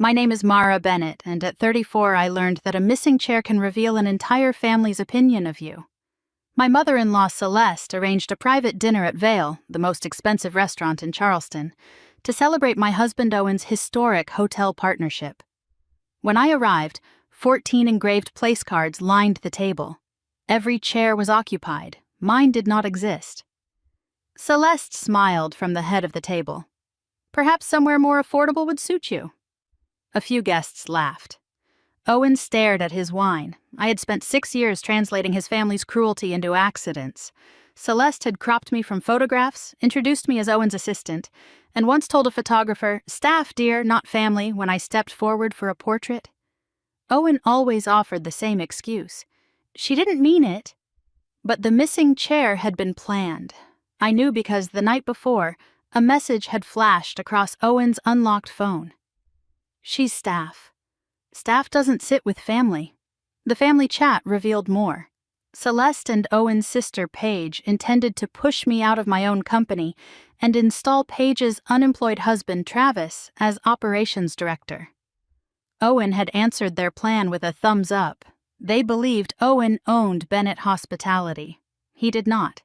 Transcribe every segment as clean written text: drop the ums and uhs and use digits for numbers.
My name is Mara Bennett, and at 34 I learned that a missing chair can reveal an entire family's opinion of you. My mother-in-law Celeste arranged a private dinner at Vale, the most expensive restaurant in Charleston, to celebrate my husband Owen's historic hotel partnership. When I arrived, 14 engraved place cards lined the table. Every chair was occupied. Mine did not exist. Celeste smiled from the head of the table. Perhaps somewhere more affordable would suit you. A few guests laughed. Owen stared at his wine. I had spent 6 years translating his family's cruelty into accidents. Celeste had cropped me from photographs, introduced me as Owen's assistant, and once told a photographer, "Staff, dear, not family," when I stepped forward for a portrait. Owen always offered the same excuse. She didn't mean it. But the missing chair had been planned. I knew because the night before, a message had flashed across Owen's unlocked phone. "She's staff. Staff doesn't sit with family." The family chat revealed more. Celeste and Owen's sister Paige intended to push me out of my own company and install Paige's unemployed husband Travis as operations director. Owen had answered their plan with a thumbs up. They believed Owen owned Bennett Hospitality. He did not.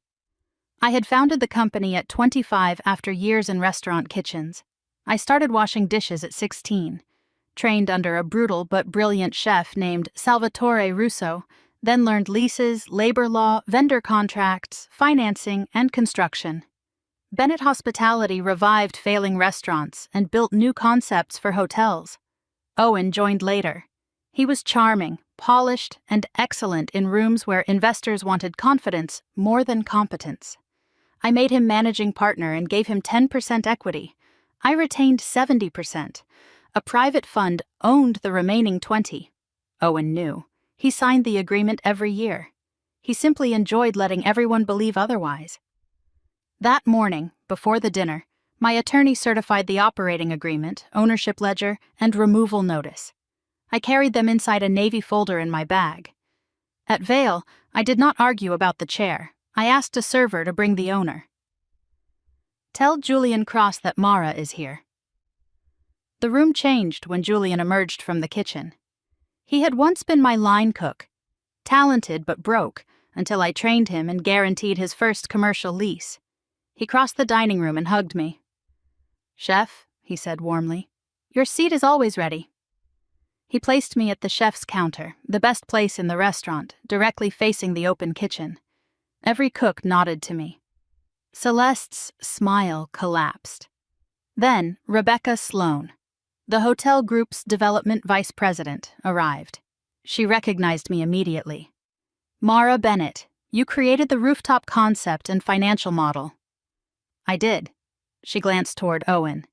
I had founded the company at 25 after years in restaurant kitchens. I started washing dishes at 16, trained under a brutal but brilliant chef named Salvatore Russo, then learned leases, labor law, vendor contracts, financing, and construction. Bennett Hospitality revived failing restaurants and built new concepts for hotels. Owen joined later. He was charming, polished, and excellent in rooms where investors wanted confidence more than competence. I made him managing partner and gave him 10% equity. I retained 70%. A private fund owned the remaining 20%. Owen knew. He signed the agreement every year. He simply enjoyed letting everyone believe otherwise. That morning, before the dinner, my attorney certified the operating agreement, ownership ledger, and removal notice. I carried them inside a navy folder in my bag. At Vale, I did not argue about the chair. I asked a server to bring the owner. "Tell Julian Cross that Mara is here." The room changed when Julian emerged from the kitchen. He had once been my line cook, talented but broke, until I trained him and guaranteed his first commercial lease. He crossed the dining room and hugged me. "Chef," he said warmly, "your seat is always ready." He placed me at the chef's counter, the best place in the restaurant, directly facing the open kitchen. Every cook nodded to me. Celeste's smile collapsed. Then Rebecca Sloan, the hotel group's development vice president, arrived. She recognized me immediately. "Mara Bennett, you created the rooftop concept and financial model." "I did." She glanced toward Owen.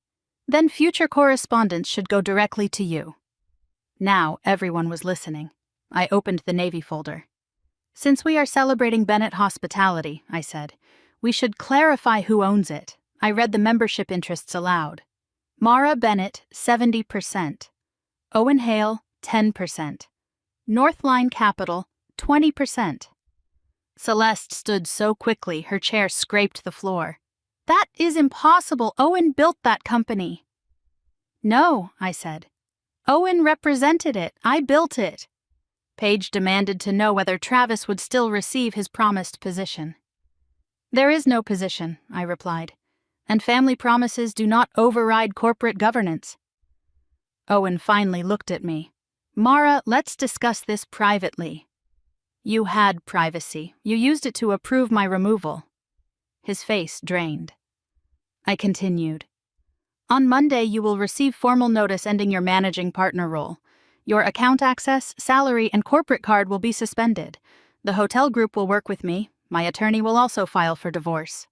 "Then future correspondence should go directly to you." Now everyone was listening. I opened the Navy folder. "Since we are celebrating Bennett Hospitality," I said, "we should clarify who owns it." I read the membership interests aloud. Mara Bennett, 70%. Owen Hale, 10%. Northline Capital, 20%. Celeste stood so quickly her chair scraped the floor. "That is impossible. Owen built that company." "No," I said. "Owen represented it. I built it." Paige demanded to know whether Travis would still receive his promised position. "There is no position," I replied, "and family promises do not override corporate governance." Owen finally looked at me. "Mara, let's discuss this privately." "You had privacy. You used it to approve my removal." His face drained. I continued. "On Monday, you will receive formal notice ending your managing partner role. Your account access, salary, and corporate card will be suspended. The hotel group will work with me. My attorney will also file for divorce."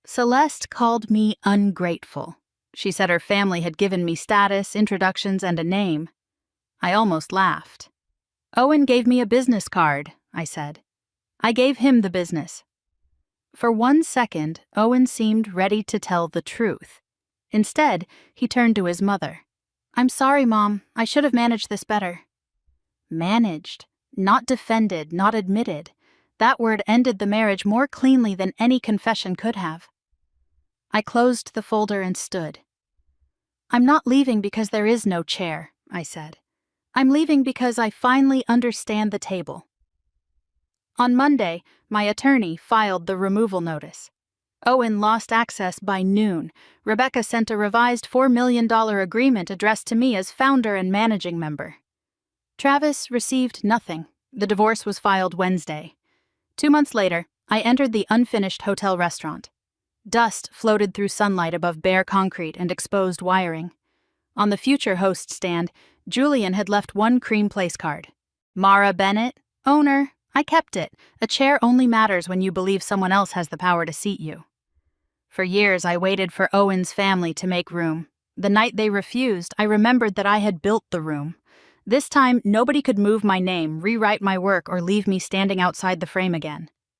Celeste called me ungrateful. She said her family had given me status, introductions, and a name. I almost laughed. "Owen gave me a business card," I said. "I gave him the business." For 1 second, Owen seemed ready to tell the truth. Instead, he turned to his mother. "I'm sorry, Mom. I should have managed this better." Managed, not defended, not admitted. That word ended the marriage more cleanly than any confession could have. I closed the folder and stood. I'm not leaving because there is no chair, I said. I'm leaving because I finally understand the table. On Monday, my attorney filed the removal notice. Owen lost access by noon. Rebecca sent a revised $4 million agreement addressed to me as founder and managing member. Travis received nothing. The divorce was filed Wednesday. 2 months later, I entered the unfinished hotel restaurant. Dust floated through sunlight above bare concrete and exposed wiring. On the future host stand, Julian had left one cream place card. Mara Bennett, owner. I kept it. A chair only matters when you believe someone else has the power to seat you. For years, I waited for Owen's family to make room. The night they refused, I remembered that I had built the room. This time, nobody could move my name, rewrite my work, or leave me standing outside the frame again.